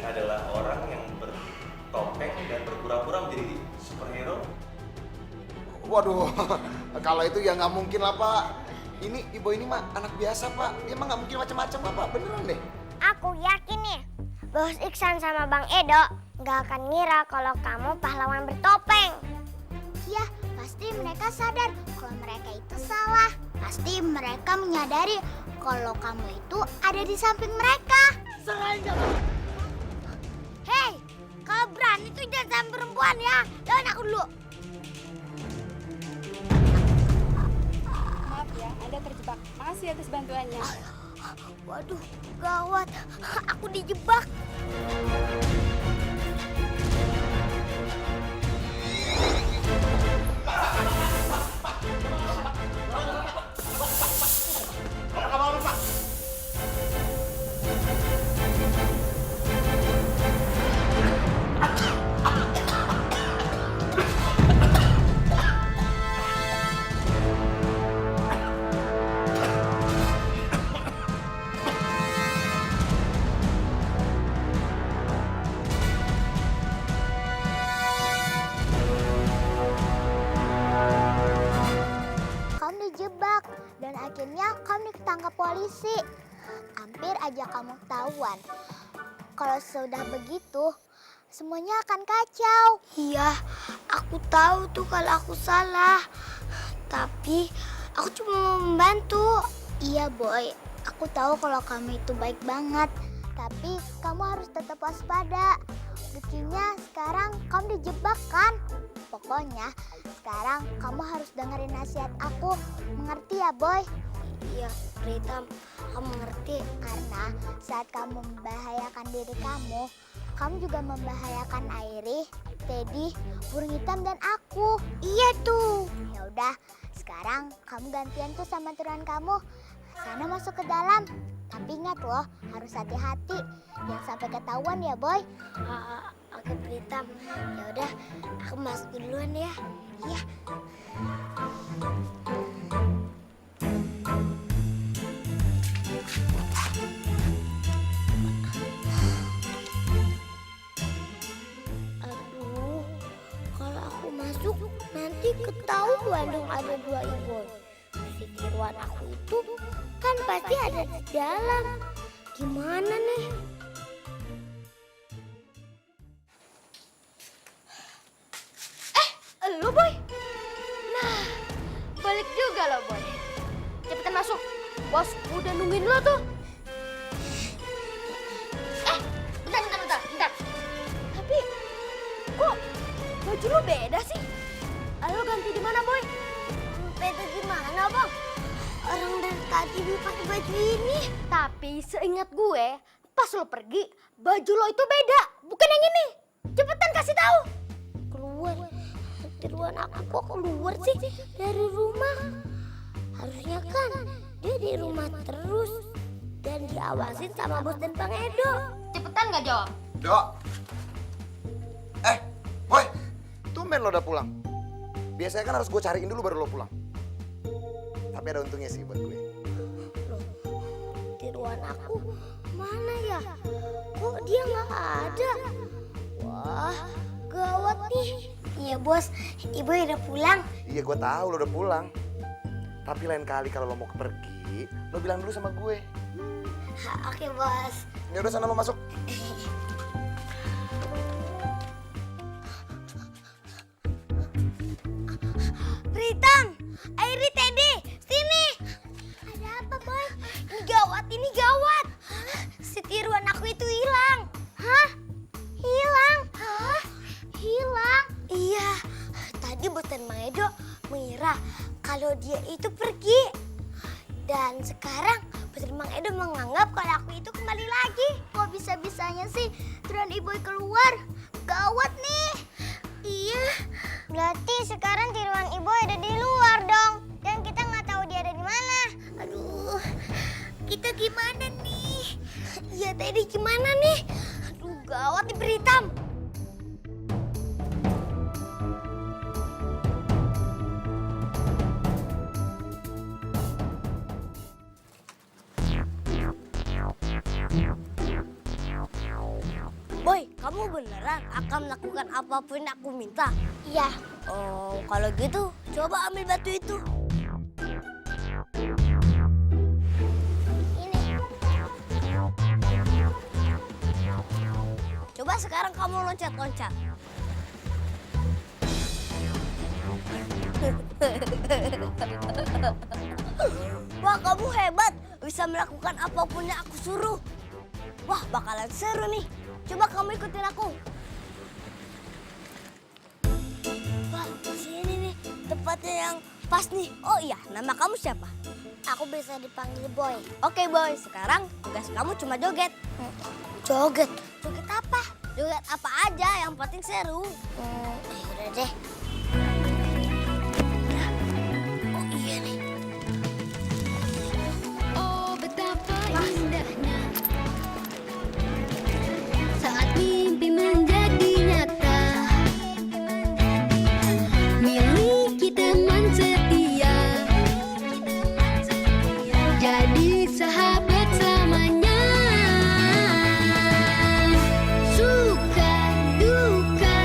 adalah orang yang bertopeng dan berpura-pura menjadi superhero. Waduh, kalau itu ya nggak mungkin lah Pak. Ini Ibu ini mah anak biasa Pak. Dia mah nggak mungkin macam-macam Pak, beneran deh. Aku yakin nih, Bos Iksan sama Bang Edo nggak akan ngira kalau kamu pahlawan bertopeng. Ya, pasti mereka sadar kalau mereka itu salah. Pasti mereka menyadari kalau kamu itu ada di samping mereka. Selain kamu. Hei, kalau berani tuh jangan sama perempuan ya. Lawan aku dulu. Maaf ya, Anda terjebak. Makasih atas bantuannya. Waduh, gawat. Aku dijebak. Kamu dijebak dan akhirnya kamu ditangkap polisi. Hampir aja kamu ketahuan. Kalau sudah begitu, semuanya akan kacau. Iya, aku tahu tuh kalau aku salah. Tapi aku cuma mau membantu. Iya boy, aku tahu kalau kamu itu baik banget. Tapi kamu harus tetap waspada. Buktinya sekarang kamu dijebak kan? Pokoknya sekarang kamu harus dengerin nasihat aku. Mengerti ya boy? Iya, Pritam, kamu ngerti. Karena saat kamu membahayakan diri kamu juga membahayakan Airi, Teddy, burung hitam dan aku. Iya tuh. Ya udah, sekarang kamu gantian tuh sama turunan kamu. Sana masuk ke dalam. Tapi ingat loh, harus hati-hati. Jangan sampai ketahuan ya, boy. Oke, Pritam. Ya udah, aku masuk duluan ya. Iya. Aduh, kalau aku masuk nanti ketahuan dong ada dua ibu. Pikiran aku itu kan pasti ada di dalam. Gimana nih? Lo boy? Nah, balik juga lo boy. Cepetan masuk. Bos udah nungguin lo tuh. Bentar. Tapi kok baju lo beda sih? Lo ganti di mana boy? Beda gimana, Bang? Orang dari tadi pakai baju ini. Tapi seingat gue, pas lo pergi, baju lo itu beda, bukan yang ini. Cepetan kasih tahu. Keluar. Tiruan aku kok keluar sih dari rumah? Harusnya kan dia di rumah terus dan diawasin sama Bos dan Bang Edo. Cepetan nggak jawab? Dok. Boy. Tumben lo udah pulang. Biasanya kan harus gue cariin dulu baru lo pulang. Tapi ada untungnya sih buat gue. Loh, tiruan aku mana ya? Kok dia nggak ada? Wah, gawat nih. Iya bos, ibu udah pulang. Iya gue tahu lo udah pulang. Tapi lain kali kalau lo mau pergi, lo bilang dulu sama gue. Oke bos. Ya udah sana lo masuk. Pritam, Airi, Teddy, sini. Ada apa, boy? Ini gawat. Si tiruan aku itu hilang. Hah? Hilang? Hah? Hilang? Iya, tadi Bos dan Bang Edo mengira kalau dia itu pergi. Dan sekarang Bos dan Bang Edo menganggap kalau aku itu kembali lagi. Kok bisa-bisanya sih turunan ibu keluar? Gawat nih. Iya, berarti sekarang tiruan ibu ada di luar dong. Dan kita nggak tahu dia ada di mana. Aduh, kita gimana nih? Iya tadi gimana nih? Aduh, gawat nih Pritam. Boy, kamu beneran akan melakukan apapun yang aku minta? Iya. Oh, kalau gitu coba ambil batu itu. Ini. Coba sekarang kamu loncat-loncat. Wah, kamu hebat. Bisa melakukan apapun yang aku suruh. Wah, bakalan seru nih. Coba kamu ikutin aku. Wah, sini nih. Tempatnya yang pas nih. Oh iya, nama kamu siapa? Aku bisa dipanggil Boy. Oke, Boy. Sekarang tugas kamu cuma joget. Joget. Joget apa? Joget apa aja, yang penting seru. Udah deh. Oh iya nih. Oh betapa indahnya saat mimpi menjadi nyata, miliki teman setia, jadi sahabat selamanya. Suka duka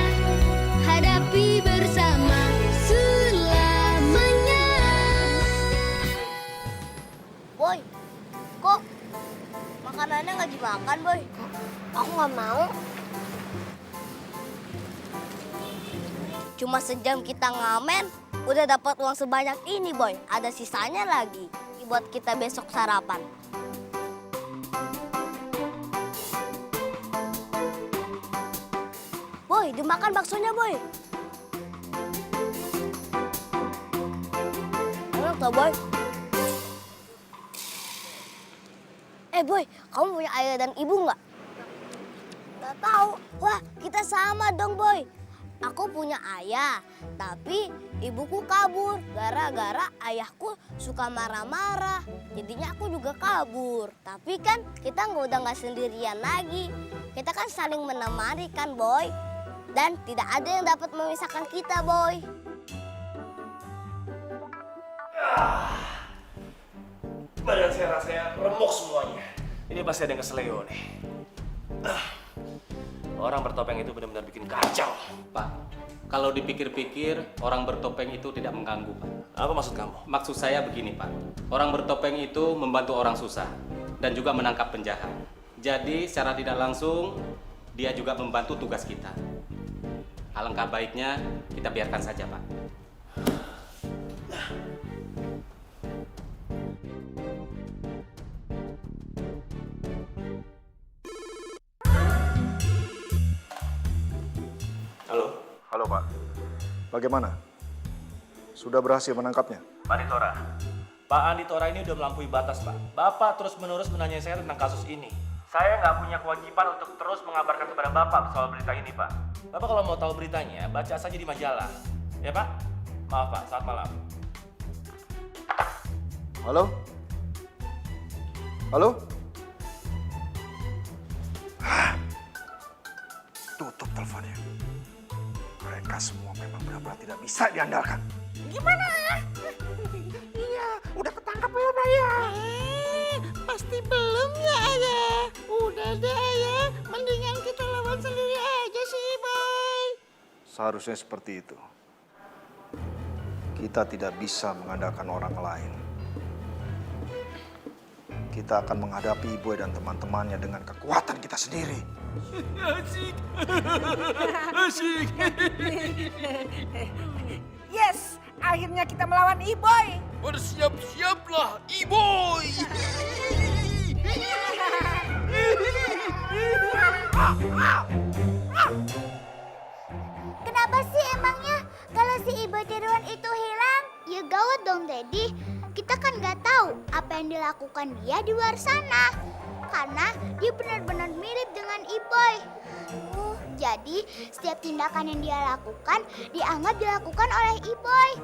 hadapi bersama selamanya. Boy, kok makanannya nggak dimakan, Boy? Aku nggak mau. Cuma sejam kita ngamen, udah dapat uang sebanyak ini, Boy. Ada sisanya lagi buat kita besok sarapan. Boy, dimakan baksonya, Boy. Enak tuh, Boy. Boy, kamu punya ayah dan ibu nggak? Nggak tahu. Wah, kita sama dong, Boy. Aku punya ayah, tapi ibuku kabur gara-gara ayahku suka marah-marah. Jadinya aku juga kabur. Tapi kan kita udah nggak sendirian lagi. Kita kan saling menemani kan, Boy. Dan tidak ada yang dapat memisahkan kita, Boy. Badan saya rasanya remuk semuanya. Ini pasti ada yang keseleo nih. Orang bertopeng itu benar-benar bikin kacau. Pak, kalau dipikir-pikir orang bertopeng itu tidak mengganggu, Pak. Apa maksud kamu? Maksud saya begini, Pak. Orang bertopeng itu membantu orang susah dan juga menangkap penjahat. Jadi secara tidak langsung dia juga membantu tugas kita. Alangkah baiknya kita biarkan saja, Pak. Halo? Halo Pak, bagaimana? Sudah berhasil menangkapnya? Pak Anditora. Pak Anditora ini udah melampaui batas, Pak. Bapak terus-menerus menanyai saya tentang kasus ini. Saya nggak punya kewajiban untuk terus mengabarkan kepada Bapak soal berita ini, Pak. Bapak kalau mau tahu beritanya, baca saja di majalah. Ya, Pak? Maaf, Pak. Selamat malam. Halo? Halo? Tutup teleponnya. Mereka semua memang benar-benar tidak bisa diandalkan. Gimana? Iya, udah ketangkap belum ayah? Pasti belum ya ayah. Udah deh ayah, mendingan kita lawan sendiri aja sih Boy. Seharusnya seperti itu. Kita tidak bisa mengandalkan orang lain. Kita akan menghadapi Boy dan teman-temannya dengan kekuatan kita sendiri. Asik. Asik. Yes, akhirnya kita melawan Iboy. Bersiap-siaplah, Iboy. Kenapa sih emangnya kalau si Ibu tiruan itu hilang? Ya gawat dong, Daddy. Kita kan nggak tahu apa yang dilakukan dia di luar sana. Karena dia benar-benar mirip dengan Iboy. Jadi setiap tindakan yang dia lakukan dianggap dilakukan oleh Iboy.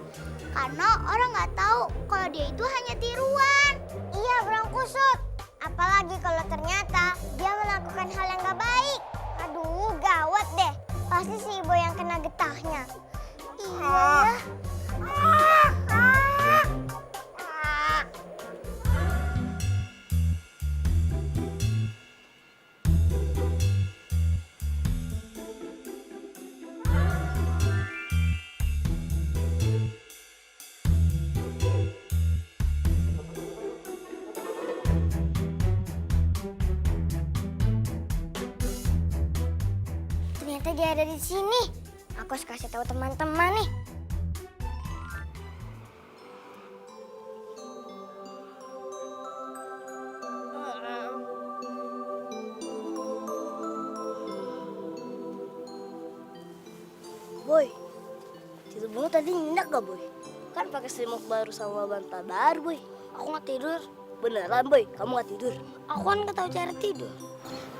Karena orang nggak tahu kalau dia itu hanya tiruan. Iya, Bang Kusut. Apalagi kalau ternyata dia melakukan hal yang gak baik. Aduh, gawat deh. Pasti si Ibu yang kena getahnya. Iya. ternyata dia ada di sini. Aku harus kasih tahu teman-teman nih. Boy, itu bunga tadi nyenyak gak, Boy? Kan pakai selimut baru sama bantal baru, Boy. Aku nggak tidur. Beneran, Boy? Kamu nggak tidur? Aku kan nggak tahu cara tidur.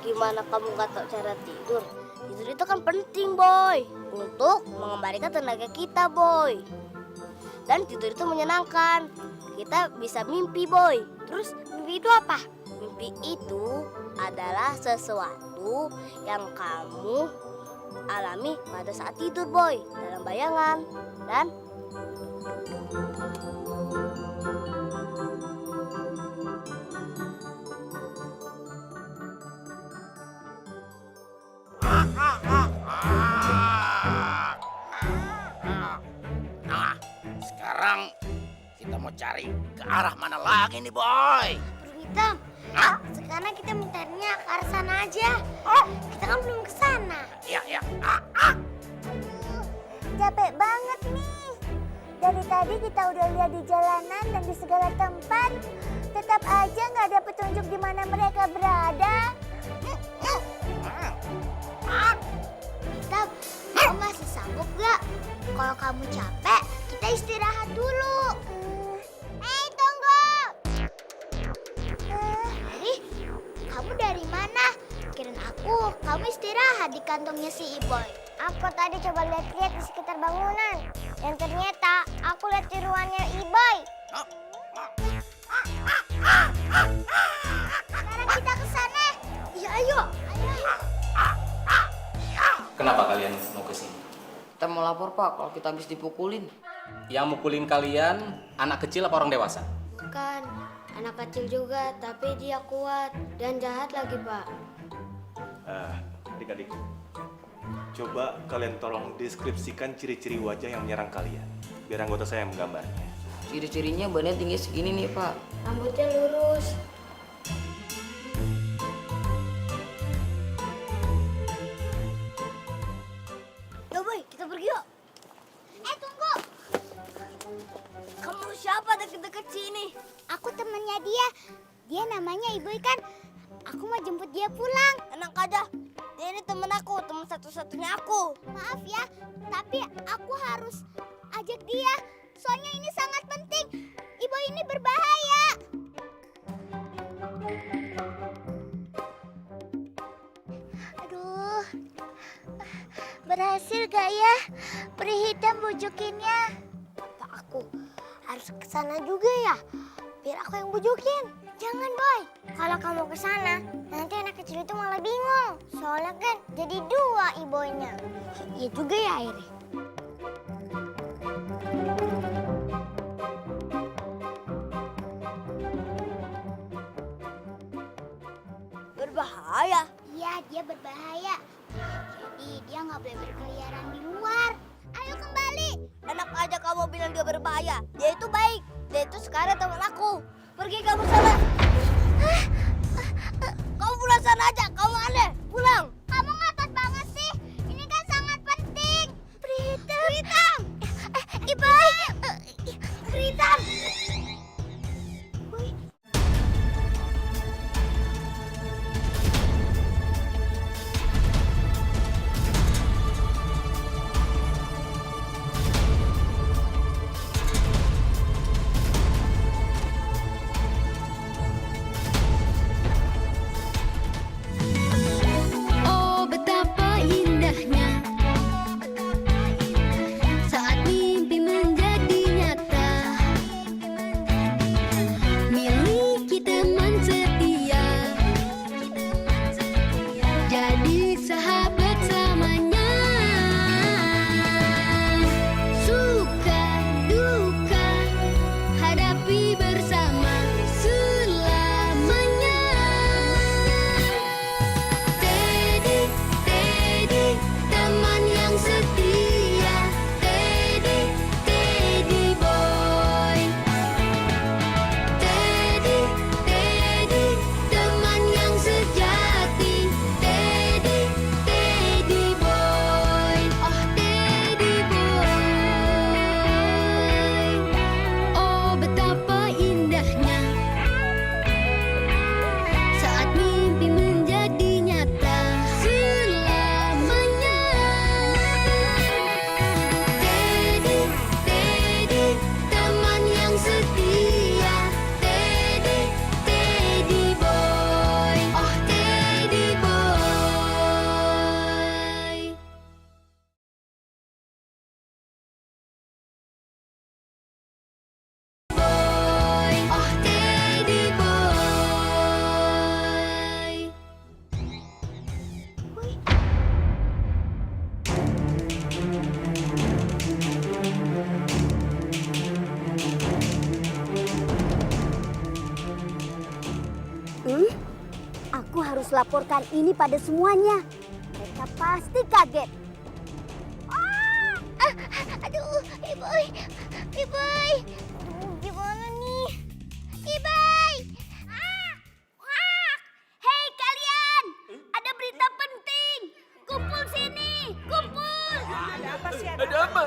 Gimana kamu nggak tahu cara tidur? Tidur itu kan penting, Boy. Untuk mengembalikan tenaga kita, Boy. Dan tidur itu menyenangkan. Kita bisa mimpi, Boy. Terus mimpi itu apa? Mimpi itu adalah sesuatu yang kamu alami pada saat tidur, Boy. Dalam bayangan. Dan Nah, sekarang kita mau cari ke arah mana lagi nih, Boy? Burung hitam. Sekarang kita mencarinya ke arah sana aja. Kita kan belum ke sana. Ya. Capek banget nih. Dari tadi kita udah lihat di jalanan dan di segala tempat. Tetap aja nggak ada petunjuk di mana mereka berada. Hitam, kamu masih sanggup gak? Kalau kamu capek, kita istirahat dulu. Tunggu. Kamu dari mana? Kirain aku, kamu istirahat di kantongnya si Iboy. Aku tadi coba lihat-lihat di sekitar bangunan. Dan ternyata aku lihat di ruangannya Iboy. Sekarang kita ke sana. Iya, ayo. Kenapa kalian mau ke sini? Kita mau lapor, Pak, kalau kita habis dipukulin. Yang mukulin kalian anak kecil apa orang dewasa? Bukan, anak kecil juga, tapi dia kuat dan jahat lagi, Pak. Adik-adik, coba kalian tolong deskripsikan ciri-ciri wajah yang menyerang kalian. Biar anggota saya yang menggambarnya. Ciri-cirinya badannya tinggi segini nih, Pak. Rambutnya lurus. Yo, Boy, kita pergi yuk. Tunggu. Kamu siapa deket-deket sini? Aku temennya dia. Dia namanya Iboy kan. Aku mau jemput dia pulang. Enak aja. Dia ini temen aku, temen satu-satunya aku. Maaf ya, tapi aku harus ajak dia. Soalnya ini sangat penting. Iboy ini berbahaya. Aduh, berhasil gak ya peri hitam bujukinnya? Apa aku harus ke sana juga ya? Biar aku yang bujukin. Jangan, Boy. Kalau kamu ke sana, nanti anak kecil itu malah bingung. Soalnya kan jadi dua Iboynya. Iya juga ya, Airi. Berbahaya. Iya, dia berbahaya. Jadi dia nggak boleh berkeliaran di luar. Ayo kembali. Enak aja kamu bilang dia berbahaya. Dia itu baik. Dia itu sekarang teman aku. Pergi kamu sana. Kamu pulang sana aja. Kamu aneh. Pulang. Kamu ngotot banget sih. Ini kan sangat penting. Pritam. Iboy. Pritam. harus laporkan ini pada semuanya. Mereka pasti kaget. Aduh, Iboy. Aduh, gimana nih? Iboy! Hei kalian! Ada berita penting! Kumpul sini! Kumpul! Ada apa sih? Ada apa?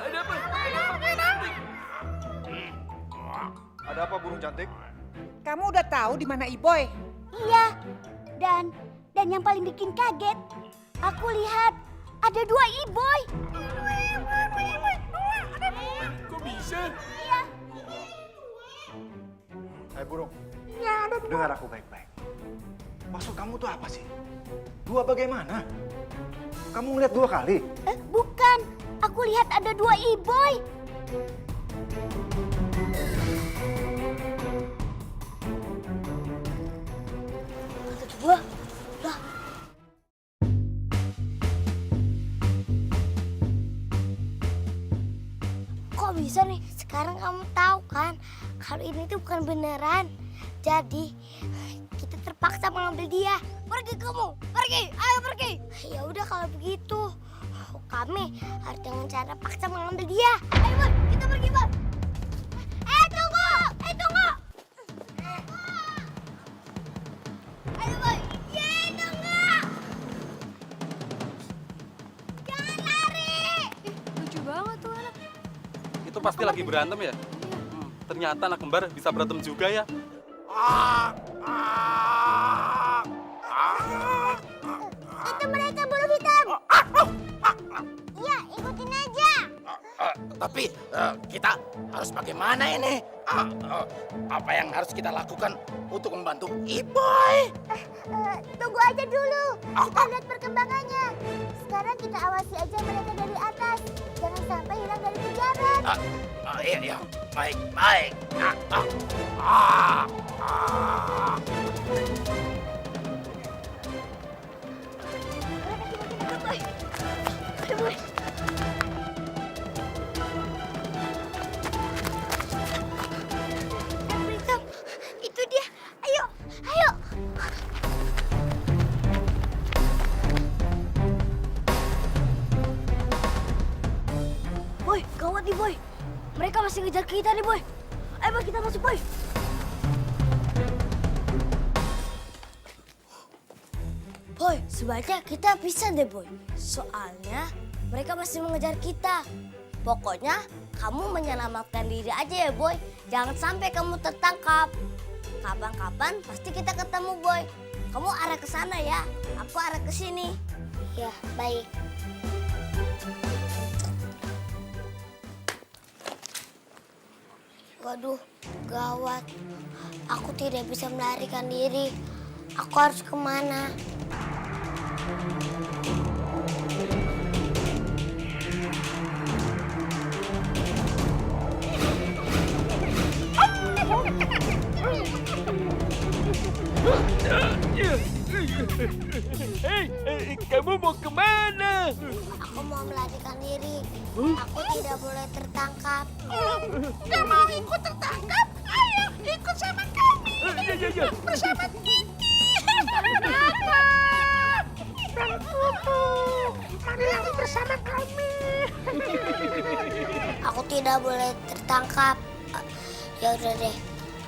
Ada apa burung cantik? Kamu udah tahu di mana Iboy? Iya, dan yang paling bikin kaget, aku lihat ada 2 Iboy. Kok bisa? Hai burung. Dengar aku baik-baik. Maksud kamu tuh apa sih? 2 bagaimana? Kamu ngeliat 2 kali? Bukan, aku lihat ada 2 Iboy. Wah, lah. Kok bisa nih? Sekarang kamu tahu kan kalau ini tuh bukan beneran. Jadi kita terpaksa mengambil dia. Pergi kamu, pergi, ayo pergi. Ya udah kalau begitu, kami harus dengan cara paksa mengambil dia. Ayo Boy, kita pergi Boy. Tunggu, tunggu. Ayo Boy, tunggu. Jangan lari. Lucu banget tuh anak. Itu pasti lagi berantem ya? Ternyata anak kembar bisa berantem juga ya. Itu mereka bulu hitam. Iya, ikutin aja. Tapi kita harus bagaimana ini? Apa yang harus kita lakukan untuk membantu Iboy? Tunggu aja dulu. Kita lihat perkembangannya. Sekarang kita awasi aja mereka dari atas. Jangan sampai hilang dari kejaran. Iya, baik. Itu dia. Ayo. Boy, gawat nih Boy. Mereka masih ngejar kita nih Boy. Ayo Boy, kita masuk Boy. Boy, sebaiknya kita bisa deh Boy. Soalnya mereka masih mengejar kita. Pokoknya kamu menyelamatkan diri aja ya Boy. Jangan sampai kamu tertangkap. Kapan-kapan pasti kita ketemu Boy. Kamu arah ke sana ya. Aku arah ke sini. Ya, baik. Waduh, gawat. Aku tidak bisa melarikan diri. Aku harus kemana? Hei, kamu mau kemana? Aku mau melarikan diri. Aku tidak boleh tertangkap. Gak mau ikut tertangkap? Ayo, ikut sama kami. Iya. Bersama Kiki. Papa. Dan Putu. Marilah bersama kami. Aku tidak boleh tertangkap. Ya udah deh.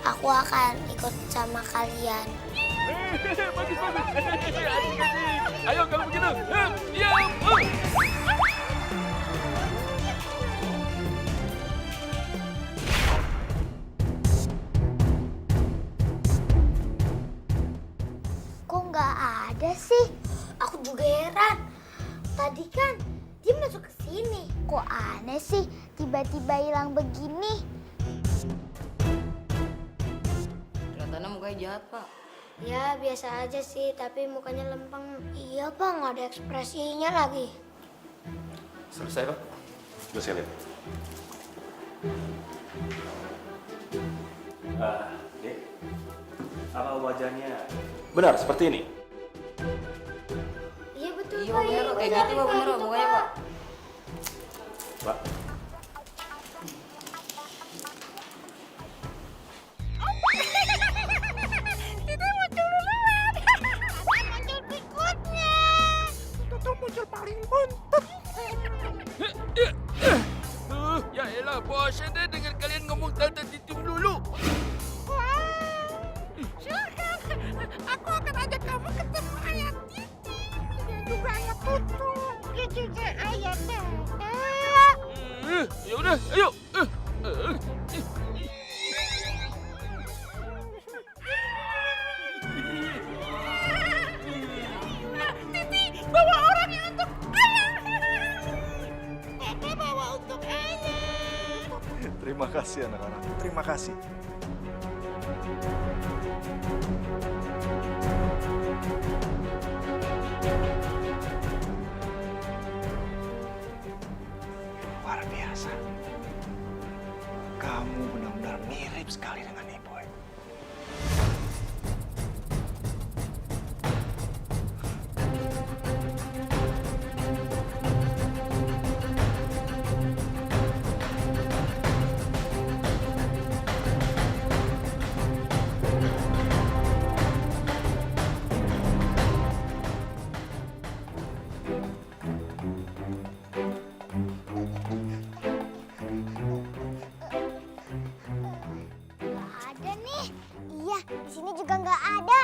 Aku akan ikut sama kalian. Bagus. Asik. Ayo kalau begitu. Ya. Kok nggak ada sih? Aku juga heran. Tadi kan dia masuk ke sini. Kok aneh sih tiba-tiba hilang begini? Kelihatannya mukanya jahat, Pak. Ya biasa aja sih, tapi mukanya lempeng. Iya Pak, nggak ada ekspresinya lagi. Selesai, Pak? Coba saya lihat. Dek. Apa wajahnya benar seperti ini? Iya betul Iya, Pak. bener, kayak gitu Pak, bener mukanya Pak. Pak. Kita muncul duluan. Muncul paling mantap. Ya elah, bosan deh dengan kalian ngomong tentang itu dulu. Silakan, aku akan ajak kamu ketemu ayah Titi dan juga ayah Tutu dan juga ayah Tata. Ya udah, ayo. Titi bawa orangnya untuk ayah. Papa bawa untuk ayah. Terima kasih anak-anak, terima kasih. Luar biasa. Kamu benar-benar mirip sekali dengan Iboy. Nggak ada nih. Iya, di sini juga nggak ada.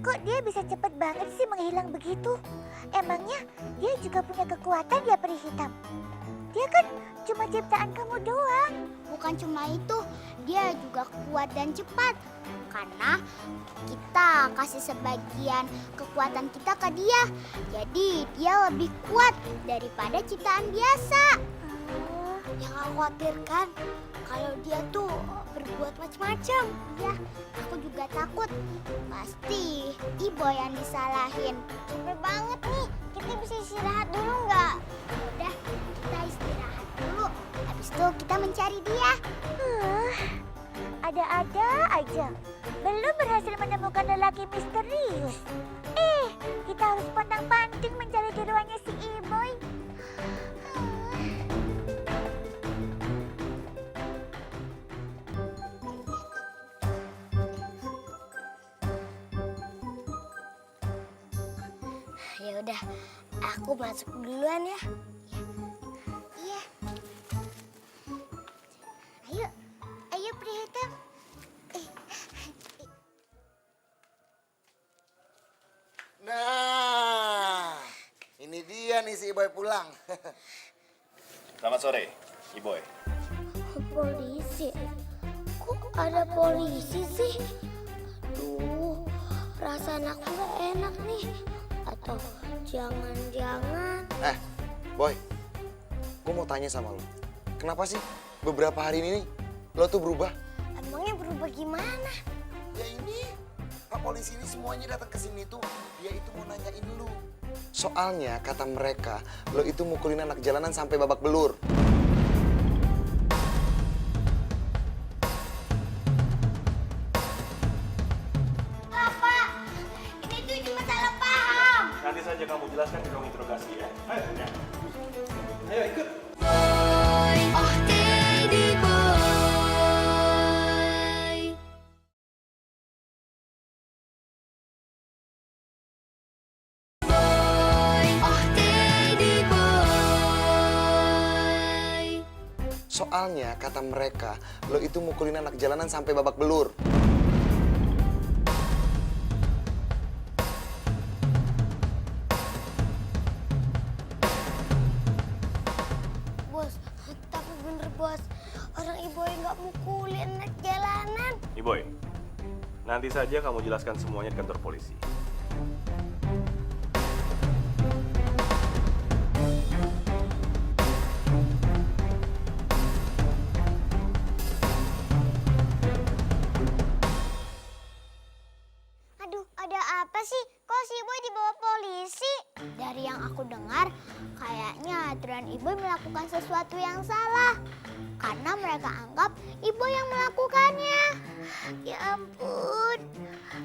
Kok dia bisa cepet banget sih menghilang begitu? Emangnya dia juga punya kekuatan dia peri hitam? Dia kan cuma ciptaan kamu doang. Bukan cuma itu, dia juga kuat dan cepat. Karena kita kasih sebagian kekuatan kita ke dia. Jadi dia lebih kuat daripada ciptaan biasa. Yang aku khawatirkan kalau dia tuh berbuat macam-macam. Ya, aku juga takut. Pasti Iboy yang disalahin. Capek banget nih. Kita bisa istirahat dulu nggak? Udah, kita istirahat dulu. Habis itu kita mencari dia. Ada-ada aja. Belum berhasil menemukan lelaki misterius. Kita harus pandang-panding mencari tiruannya si Iboy. Ya udah, aku masuk duluan ya. Iya. Ayo, ayo peri hitam. Nah, ini dia nih si Iboy pulang. Selamat sore, Iboy. Polisi? Kok ada polisi sih? Aduh, perasaan aku gak enak nih. Atau jangan-jangan... Boy, gue mau tanya sama lo. Kenapa sih beberapa hari ini lo tuh berubah? Emangnya berubah gimana? Ya ini, Pak polisi ini semuanya datang ke sini tuh, dia itu mau nanyain lu. Soalnya kata mereka, lo itu mukulin anak jalanan sampai babak belur. Ini tuh cuma salah paham. Nanti saja kamu jelaskan di ruang interogasi ya. Ayo, ya. Ayo ikut. Oh, Teddy boy. Oh, Teddy boy. Soalnya kata mereka, lo itu mukulin anak jalanan sampai babak belur. Bos, tapi bener bos. Orang Iboy nggak mukulin anak jalanan. Iboy, nanti saja kamu jelaskan semuanya di kantor polisi. Aduh, ada apa sih? Kok si Iboy dibawa polisi? Dari yang aku dengar, kayaknya aturan Iboy melakukan sesuatu yang salah. Karena mereka anggap Iboy yang melakukannya. Ya ampun,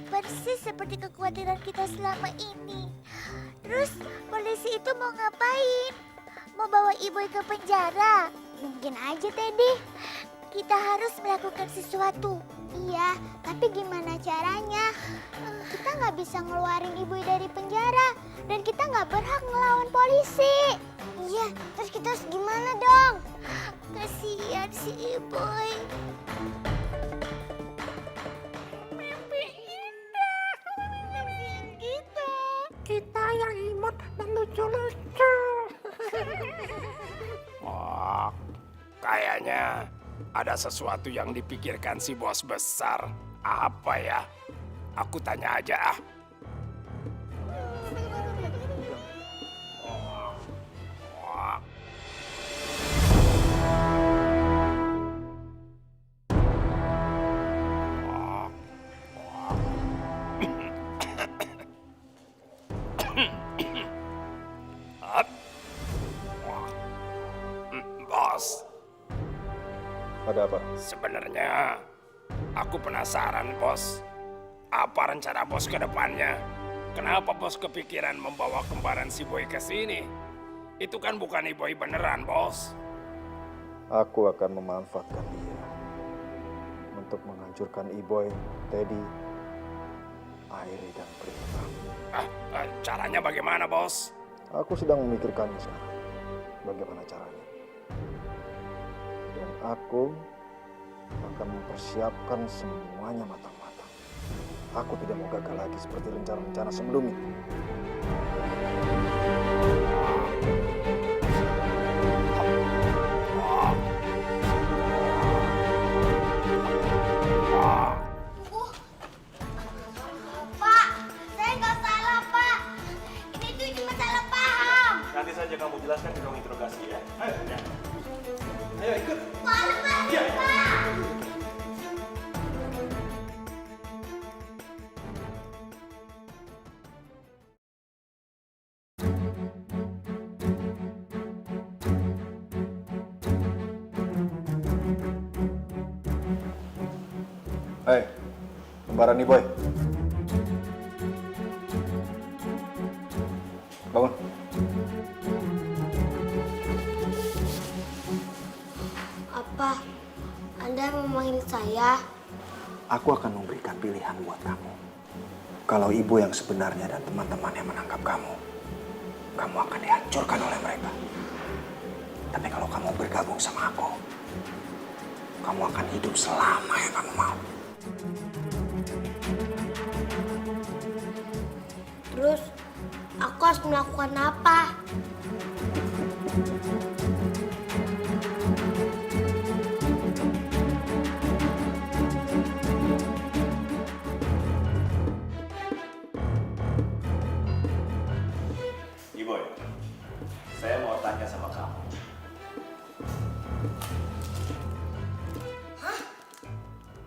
persis seperti kekhawatiran kita selama ini. Terus polisi itu mau ngapain? Mau bawa Iboy ke penjara? Mungkin aja, Teddy. Kita harus melakukan sesuatu. Iya, tapi gimana caranya? kita nggak bisa ngeluarin ibu dari penjara. Dan kita nggak berhak ngelawan polisi. Iya, terus kita harus gimana dong? Kasihan si Iboy. Mimpi indah. Mimpiin kita. Kita yang imut dan lucu-lucu. Wah, kayaknya ada sesuatu yang dipikirkan si bos besar. Apa ya? Aku tanya aja ah. Wah. Up. Wah. Bos, Ada apa? sebenarnya aku penasaran, Bos. Apa rencana Bos ke depannya? Kenapa Bos kepikiran membawa kembaran si Boy ke sini? Itu kan bukan Iboy beneran, Bos. Aku akan memanfaatkan dia untuk menghancurkan Iboy, Teddy, Airi, dan Prima. Caranya bagaimana, Bos? Aku sedang memikirkannya sekarang. Bagaimana caranya? Dan aku akan mempersiapkan semuanya matang-matang. Aku tidak mau gagal lagi seperti rencana-rencana sebelumnya. Pak, saya nggak salah, Pak. Ini tuh cuma salah paham. Nanti saja kamu jelaskan di ruang interogasi ya. Ayo, ya. Ayo ikut. Pak, lepasin, Pak. Hei, kembaran Iboy. Bangun. Apa? Anda memanggil saya? Aku akan memberikan pilihan buat kamu. Kalau ibu yang sebenarnya dan teman-teman yang menangkap kamu, kamu akan dihancurkan oleh mereka. Tapi kalau kamu bergabung sama aku, kamu akan hidup selama yang kamu mau. Terus, aku harus melakukan apa? Iboy, saya mau tanya sama kamu.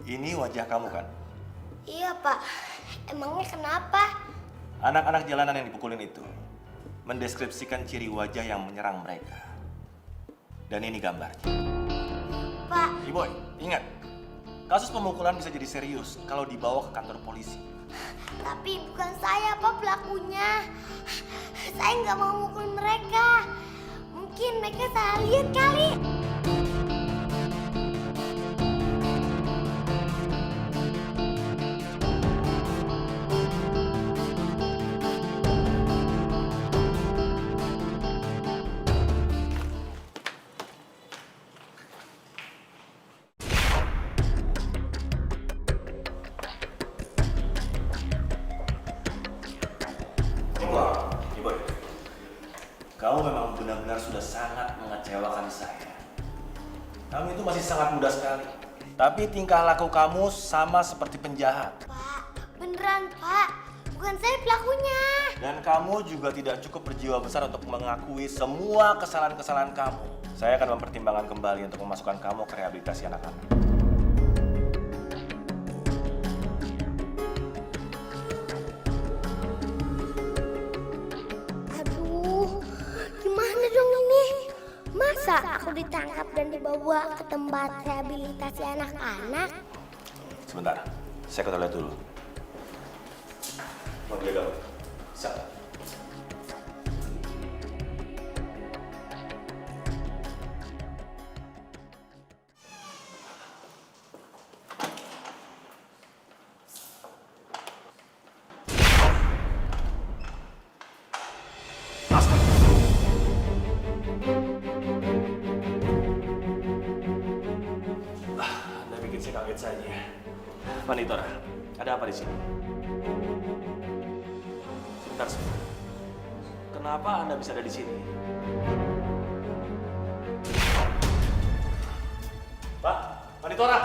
Ini wajah kamu kan? Iya, Pak. Emangnya kenapa? Anak-anak jalanan yang dipukulin itu mendeskripsikan ciri wajah yang menyerang mereka. Dan ini gambarnya. Pak, Iboy, ingat, kasus pemukulan bisa jadi serius kalau dibawa ke kantor polisi. tapi bukan saya, Pak, pelakunya. Saya nggak mau mukul mereka. Mungkin mereka salah lihat kali. Iboy, kamu memang benar-benar sudah sangat mengecewakan saya. Kamu itu masih sangat muda sekali. Tapi tingkah laku kamu sama seperti penjahat. Pak, beneran, Pak. Bukan saya pelakunya. Dan kamu juga tidak cukup berjiwa besar untuk mengakui semua kesalahan-kesalahan kamu. Saya akan mempertimbangkan kembali untuk memasukkan kamu ke rehabilitasi anak-anak. Aduh, gimana dong ini? Masa aku ditangkap dan dibawa ke tempat rehabilitasi anak-anak? Sebentar, saya ke toilet dulu. Mau dia dong? Siap. saja. Vanitora, ada apa di sini? Sebentar. Kenapa Anda bisa ada di sini? Pak, Vanitora!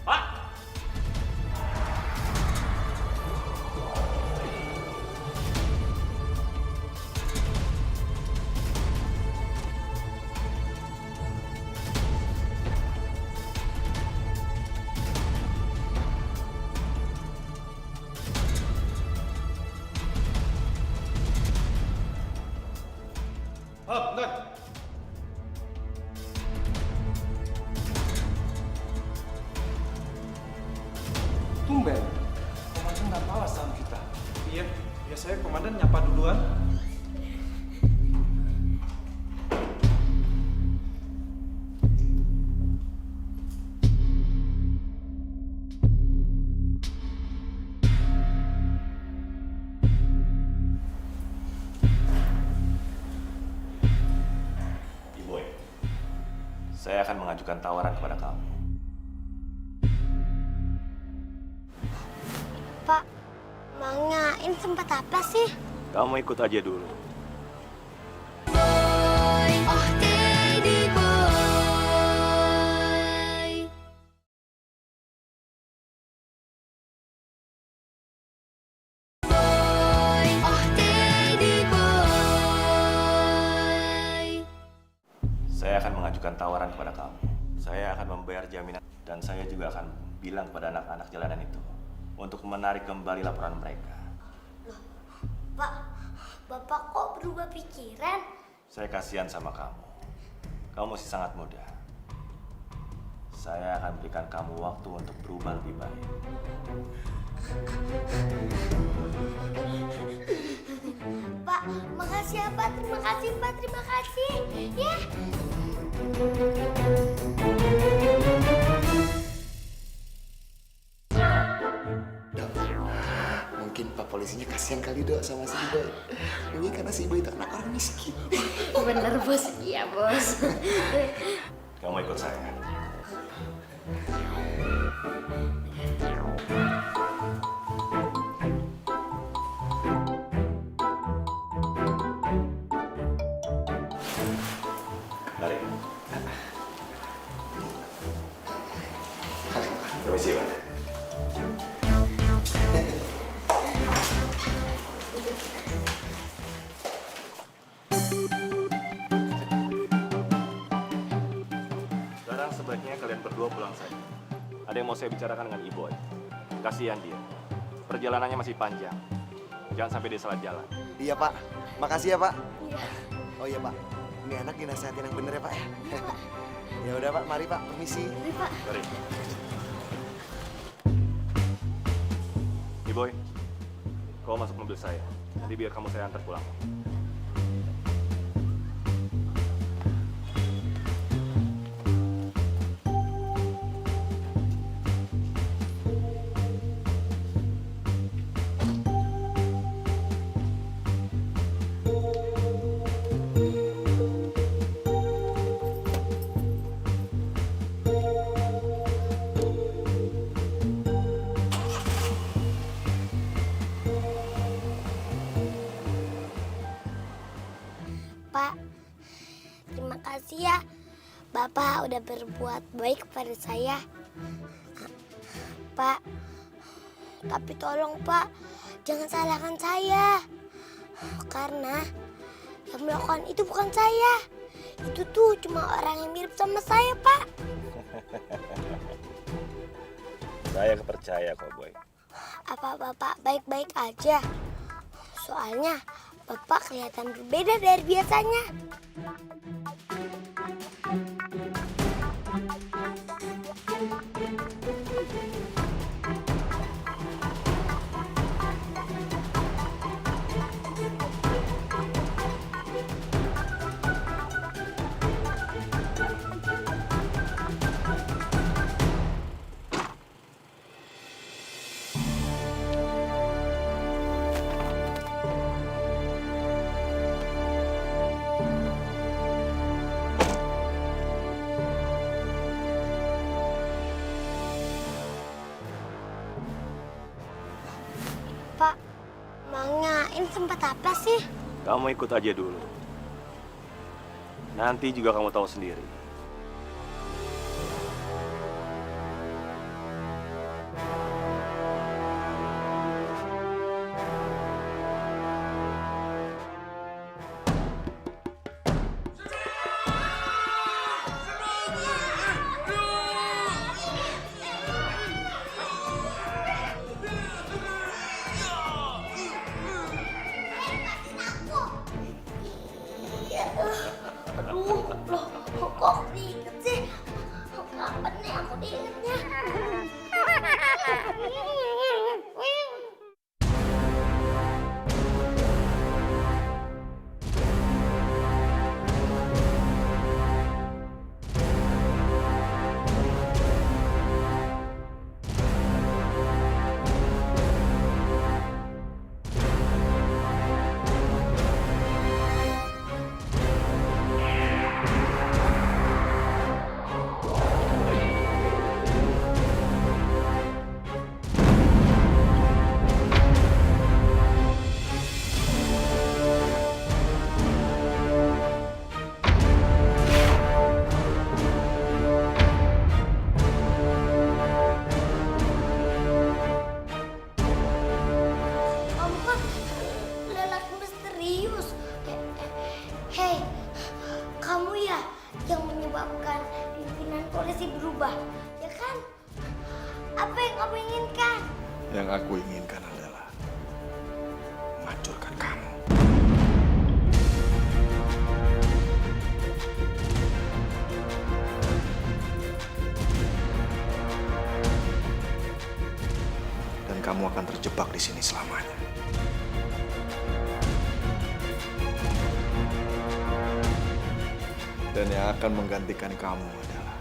Pak! Oh, bentar. Tumben, komandan nggak balas sama kita. Iya, biasanya komandan nyapa duluan. Saya akan mengajukan tawaran kepada kamu. Pak, emangnya ini tempat apa sih? Kamu ikut aja dulu. Saya akan mengajukan tawaran kepada kamu. Saya akan membayar jaminan dan saya juga akan bilang kepada anak-anak jalanan itu untuk menarik kembali laporan mereka. Loh, Pak, Bapak kok berubah pikiran? Saya kasihan sama kamu. Kamu masih sangat muda. Saya akan berikan kamu waktu untuk berubah lebih baik. Pak, makasih ya Pak. Terima kasih Pak, terima kasih. Ya. Dok, mungkin Pak polisinya kasihan kali Dok sama si Iboy. Ini karena si Iboy itu anak orang miskin. Bener bos, iya bos. Kamu ikut saya. Mari. Permisi, Pak. Sekarang sebaiknya kalian berdua pulang saja. Ada yang mau saya bicarakan dengan Iboy. Kasihan dia. Perjalanannya masih panjang. Jangan sampai dia salah jalan. Iya Pak, makasih ya Pak. Oh iya Pak, ini anak dinasihatin yang bener ya Pak ya. Ya udah Pak, mari Pak, permisi. Mari. Iboy, kau masuk mobil saya. Nanti biar kamu saya antar pulang. Pak, terima kasih ya. Bapak udah berbuat baik pada saya. Pak, tapi tolong Pak, jangan salahkan saya. Karena yang melakukan itu bukan saya. Itu tuh cuma orang yang mirip sama saya, Pak. Saya kepercaya kok, Boy. Apa Bapak baik-baik aja? Soalnya Bapak kelihatan berbeda dari biasanya. tempat apa sih? Kamu ikut aja dulu. Nanti juga kamu tahu sendiri. Aduh, loh, kok aku diinget sih? Kapan nih aku diingetnya? Kamu kan lelaki misterius. Hei, kamu ya yang menyebabkan pimpinan polisi berubah, ya kan? Apa yang kamu inginkan? Yang aku inginkan adalah menghancurkan kamu. Dan kamu akan terjebak di sini selamanya. Dan yang akan menggantikan kamu adalah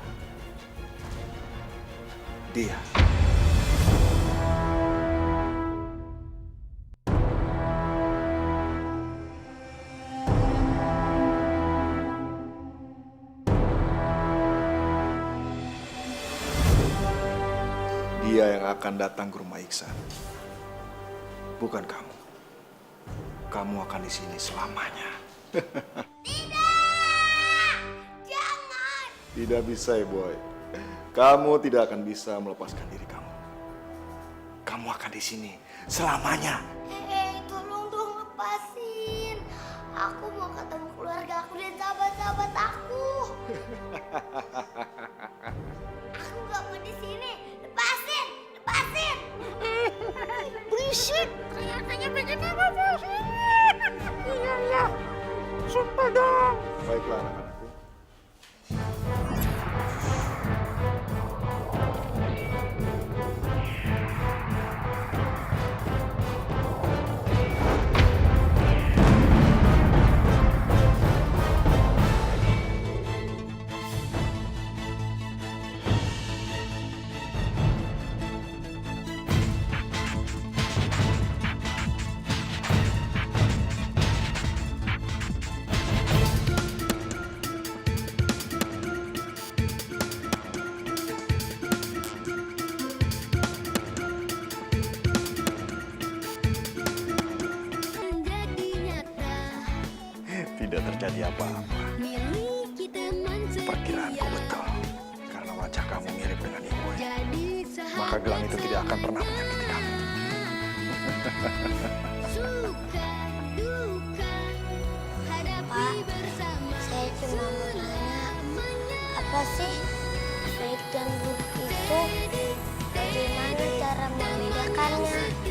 dia. Dia yang akan datang ke rumah Iksan. Bukan kamu. Kamu akan di sini selamanya. Jangan! Tidak bisa, ya, boy. Kamu tidak akan bisa melepaskan diri kamu. Kamu akan di sini selamanya. Tolong dong lepasin. Aku mau ketemu keluarga aku dan sahabat-sahabat aku. Aku gak mau di sini. Lepasin, lepasin. Berisik. Kelihatannya pengen apa bos? Iya. Sumpah dong. Baiklah, anak-anakku. Tidak terjadi apa-apa. Perkiraanku betul. Karena wajah kamu mirip dengan ibu. Maka gelang itu tidak akan pernah menyakiti kamu. Pak, saya cuma mau nanya, apa sih baik dan buruk itu? Bagaimana cara membedakannya?